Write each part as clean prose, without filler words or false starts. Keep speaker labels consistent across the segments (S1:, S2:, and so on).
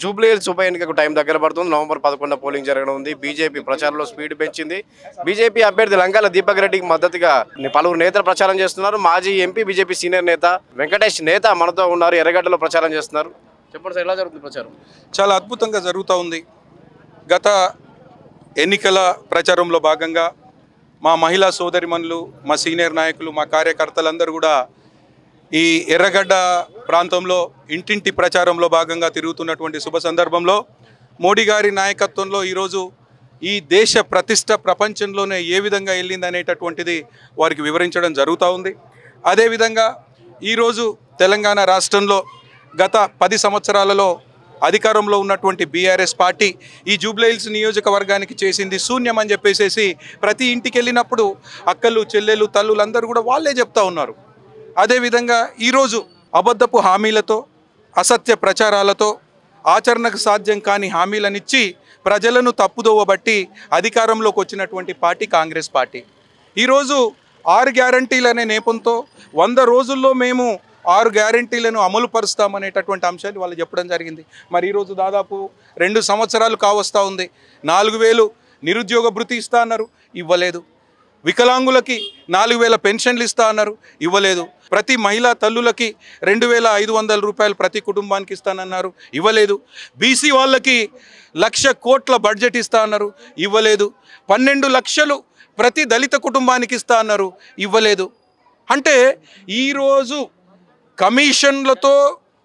S1: Jubilee hills ఉప ఎన్నికకు time దగ్గర పడుతుంది. నవంబర్ 11 పోలింగ్ జరగనుంది. బీజేపీ ప్రచారంలో స్పీడ్ పెంచింది. బీజేపీ అభ్యర్థి లంకాల దీపక్ రెడ్డికి మద్దతుగా పలువురు నేతలు ప్రచారం చేస్తున్నారు. మాజీ ఎంపీ బీజేపీ సీనియర్ నేత వెంకటేష్ నేత మనతో ఉన్నారు. ఎర్రగడ్డలో ప్రచారం చేస్తున్నారు. చెప్పండి సార్, ఎలా జరుగుతుంది ప్రచారం?
S2: చాలా అద్భుతంగా జరుగుతూ ఉంది. గత ఎన్నికల ప్రచారంలో భాగంగా మా మహిళా సోదరిమణులు, మా సీనియర్ నాయకులు, మా కార్యకర్తలందరూ కూడా ఈ ఎర్రగడ్డ ప్రాంతంలో ఇంటింటి ప్రచారంలో భాగంగా తిరుగుతున్నటువంటి శుభ సందర్భంలో మోడీ గారి నాయకత్వంలో ఈరోజు ఈ దేశ ప్రతిష్ట ప్రపంచంలోనే ఏ విధంగా వెళ్ళిందనేటటువంటిది వారికి వివరించడం జరుగుతూ ఉంది. అదేవిధంగా ఈరోజు తెలంగాణ రాష్ట్రంలో గత 10 సంవత్సరాలలో అధికారంలో ఉన్నటువంటి బీఆర్ఎస్ పార్టీ ఈ జూబ్లీ హిల్స్ నియోజకవర్గానికి చేసింది శూన్యం అని చెప్పేసి ప్రతి ఇంటికి వెళ్ళినప్పుడు అక్కలు, చెల్లెలు, తల్లులు అందరూ కూడా వాళ్ళే చెప్తా ఉన్నారు. అదేవిధంగా ఈరోజు అబద్ధపు హామీలతో, అసత్య ప్రచారాలతో, ఆచరణకు సాధ్యం కాని హామీలనిచ్చి ప్రజలను తప్పుదోవబట్టి అధికారంలోకి వచ్చినటువంటి పార్టీ కాంగ్రెస్ పార్టీ. ఈరోజు 6 గ్యారంటీలు అనే నేపంతో 100 రోజుల్లో మేము 6 గ్యారంటీలను అమలు పరుస్తామనేటటువంటి అంశాలు వాళ్ళు చెప్పడం జరిగింది. మరి ఈరోజు దాదాపు 2 సంవత్సరాలు కావస్తూ ఉంది. 4000 నిరుద్యోగ భృతి ఇస్తా అన్నారు, ఇవ్వలేదు. వికలాంగులకి 4000 పెన్షన్లు ఇస్తా అన్నారు, ఇవ్వలేదు. ప్రతి మహిళా తల్లులకి 2500 రూపాయలు ప్రతి కుటుంబానికి ఇస్తానన్నారు, ఇవ్వలేదు. బీసీ వాళ్ళకి 1,00,000 కోట్ల బడ్జెట్ ఇస్తా అన్నారు, ఇవ్వలేదు. 12 లక్షలు ప్రతి దళిత కుటుంబానికి ఇస్తా అన్నారు, ఇవ్వలేదు. అంటే ఈరోజు కమిషన్లతో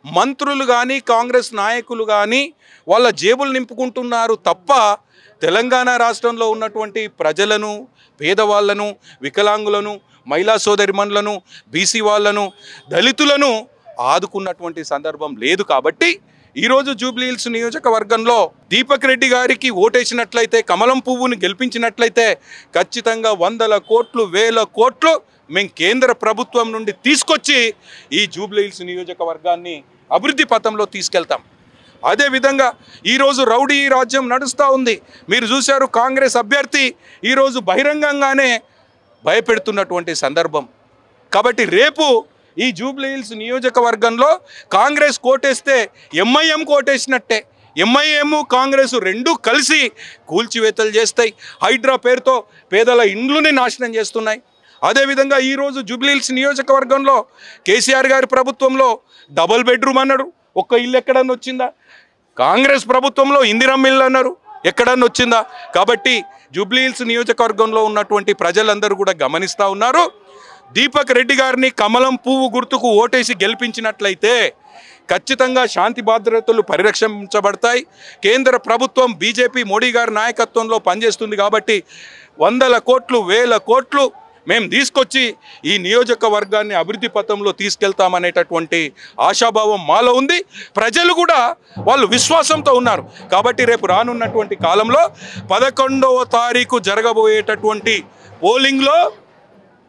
S2: మంత్రులు కానీ, కాంగ్రెస్ నాయకులు కానీ వాళ్ళ జేబులు నింపుకుంటున్నారు తప్ప తెలంగాణ రాష్ట్రంలో ఉన్నటువంటి ప్రజలను, పేదవాళ్లను, వికలాంగులను, మహిళా సోదరిమణులను, బీసీ వాళ్ళను, దళితులను ఆదుకున్నటువంటి సందర్భం లేదు. కాబట్టి ఈరోజు జూబ్లీ హిల్స్ నియోజకవర్గంలో దీపక్ రెడ్డి గారికి ఓటేసినట్లయితే, కమలం పువ్వుని గెలిపించినట్లయితే ఖచ్చితంగా 100 కోట్లు, 1000 కోట్లు మేము కేంద్ర ప్రభుత్వం నుండి తీసుకొచ్చి ఈ జూబ్లీ హిల్స్ నియోజకవర్గాన్ని అభివృద్ధి పథంలో తీసుకెళ్తాం. అదేవిధంగా ఈరోజు రౌడీ రాజ్యం నడుస్తూ ఉంది. మీరు చూశారు, కాంగ్రెస్ అభ్యర్థి ఈరోజు బహిరంగంగానే భయపెడుతున్నటువంటి సందర్భం. కాబట్టి రేపు ఈ జూబ్లీ హిల్స్ నియోజకవర్గంలో కాంగ్రెస్ కోటేస్తే ఎంఐఎం కోటేసినట్టే. ఎంఐఎం, కాంగ్రెస్ రెండూ కలిసి కూల్చివేతలు చేస్తాయి. హైడ్రా పేరుతో పేదల ఇండ్లుని నాశనం చేస్తున్నాయి. అదేవిధంగా ఈరోజు జూబ్లీ హిల్స్ నియోజకవర్గంలో కేసీఆర్ గారి ప్రభుత్వంలో డబుల్ బెడ్రూమ్ అన్నాడు, ఒక్క ఇల్లు ఎక్కడన్నా వచ్చిందా? కాంగ్రెస్ ప్రభుత్వంలో ఇందిరమ్మ ఇల్లు అన్నారు, ఎక్కడన్నా వచ్చిందా? కాబట్టి జూబ్లీ హిల్స్ నియోజకవర్గంలో ఉన్నటువంటి ప్రజలందరూ కూడా గమనిస్తూ ఉన్నారు. దీపక్ రెడ్డి గారిని కమలం పువ్వు గుర్తుకు ఓటేసి గెలిపించినట్లయితే ఖచ్చితంగా శాంతి భద్రతలు పరిరక్షించబడతాయి. కేంద్ర ప్రభుత్వం బీజేపీ మోడీ గారి నాయకత్వంలో పనిచేస్తుంది. కాబట్టి 100 కోట్లు, 1000 కోట్లు మేము తీసుకొచ్చి ఈ నియోజకవర్గాన్ని అభివృద్ధి పథంలో తీసుకెళ్తామనేటటువంటి ఆశాభావం మాలో ఉంది. ప్రజలు కూడా వాళ్ళు విశ్వాసంతో ఉన్నారు. కాబట్టి రేపు రానున్నటువంటి కాలంలో 11వ తారీఖు జరగబోయేటటువంటి పోలింగ్లో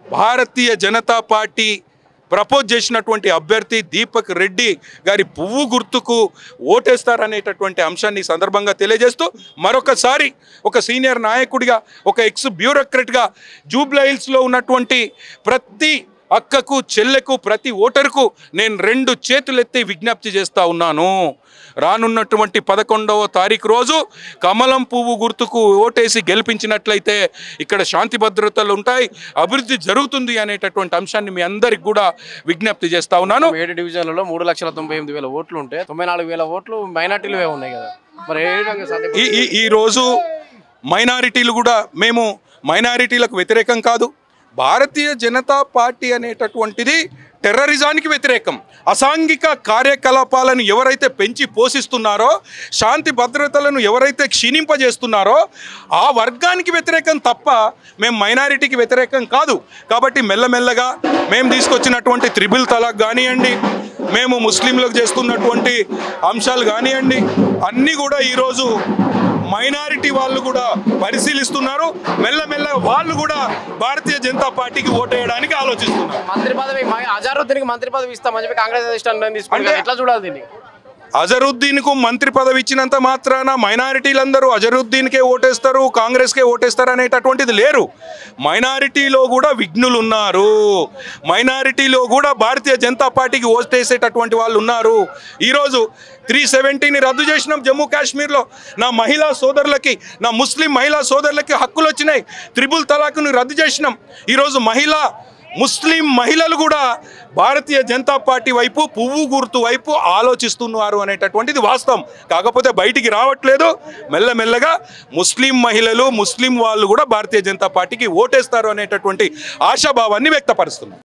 S2: భారతీయ జనతా పార్టీ ప్రపోజ్ చేసినటువంటి అభ్యర్థి దీపక్ రెడ్డి గారి పువ్వు గుర్తుకు ఓటేస్తారనేటటువంటి అంశాన్ని సందర్భంగా తెలియజేస్తూ మరొకసారి ఒక సీనియర్ నాయకుడిగా, ఒక ఎక్స్ బ్యూరోక్రట్గా జూబ్లీ హిల్స్లో ఉన్నటువంటి ప్రతి అక్కకు, చెల్లెకు, ప్రతి ఓటరుకు నేను 2 చేతులెత్తి విజ్ఞప్తి చేస్తూ ఉన్నాను. రానున్నటువంటి 11వ తారీఖు రోజు కమలం పువ్వు గుర్తుకు ఓటేసి గెలిపించినట్లయితే ఇక్కడ శాంతి భద్రతలు ఉంటాయి, అభివృద్ధి జరుగుతుంది అనేటటువంటి అంశాన్ని మీ అందరికి కూడా విజ్ఞప్తి చేస్తా ఉన్నాను.
S1: 7 డివిజన్లలో 3,98,000 ఓట్లు ఉంటే 94,000 ఓట్లు మైనార్టీలువే ఉన్నాయి కదా. మరి ఏ విధంగా
S2: ఈరోజు మైనారిటీలు కూడా, మేము మైనారిటీలకు వ్యతిరేకం కాదు. భారతీయ జనతా పార్టీ అనేటటువంటిది టెర్రరిజానికి వ్యతిరేకం. అసాంఘిక కార్యకలాపాలను ఎవరైతే పెంచి పోషిస్తున్నారో, శాంతి భద్రతలను ఎవరైతే క్షీణింపజేస్తున్నారో ఆ వర్గానికి వ్యతిరేకం తప్ప మేము మైనారిటీకి వ్యతిరేకం కాదు. కాబట్టి మెల్లమెల్లగా మేము తీసుకొచ్చినటువంటి త్రిబుల్ తలాక్ కానివ్వండి, మేము ముస్లింలకు చేస్తున్నటువంటి అంశాలు కానివ్వండి, అన్నీ కూడా ఈరోజు మైనారిటీ వాళ్ళు కూడా పరిశీలిస్తున్నారు. మెల్లమెల్లగా వాళ్ళు కూడా భారతీయ జనతా పార్టీకి ఓటేయడానికి ఆలోచిస్తున్నారు.
S1: మంత్రి పదవి అజారుద్దీన్కి మంత్రి పదవి ఇస్తామని చెప్పి కాంగ్రెస్ అధిష్టానం తీసుకుంటే ఎట్లా చూడాలి దీన్ని?
S2: అజరుద్దీన్కు మంత్రి పదవి ఇచ్చినంత మాత్రాన మైనారిటీలందరూ అజరుద్దీన్కే ఓటేస్తారు, కాంగ్రెస్కే ఓటేస్తారు అనేటటువంటిది లేరు. మైనారిటీలో కూడా విఘ్నులు ఉన్నారు, మైనారిటీలో కూడా భారతీయ జనతా పార్టీకి ఓటేసేటటువంటి వాళ్ళు ఉన్నారు. ఈరోజు 370ని రద్దు చేసినాం జమ్మూ కాశ్మీర్లో. నా మహిళా సోదరులకి, నా ముస్లిం మహిళా సోదరులకి హక్కులు వచ్చినాయి. త్రిబుల్ తలాక్ను రద్దు చేసినాం. ఈరోజు ముస్లిం మహిళలు కూడా భారతీయ జనతా పార్టీ వైపు, పువ్వు గుర్తు వైపు ఆలోచిస్తున్నారు అనేటటువంటిది వాస్తవం. కాకపోతే బయటికి రావట్లేదు. మెల్లమెల్లగా ముస్లిం మహిళలు, ముస్లిం వాళ్ళు కూడా భారతీయ జనతా పార్టీకి ఓటేస్తారు అనేటటువంటి ఆశాభావాన్ని వ్యక్తపరుస్తున్నారు.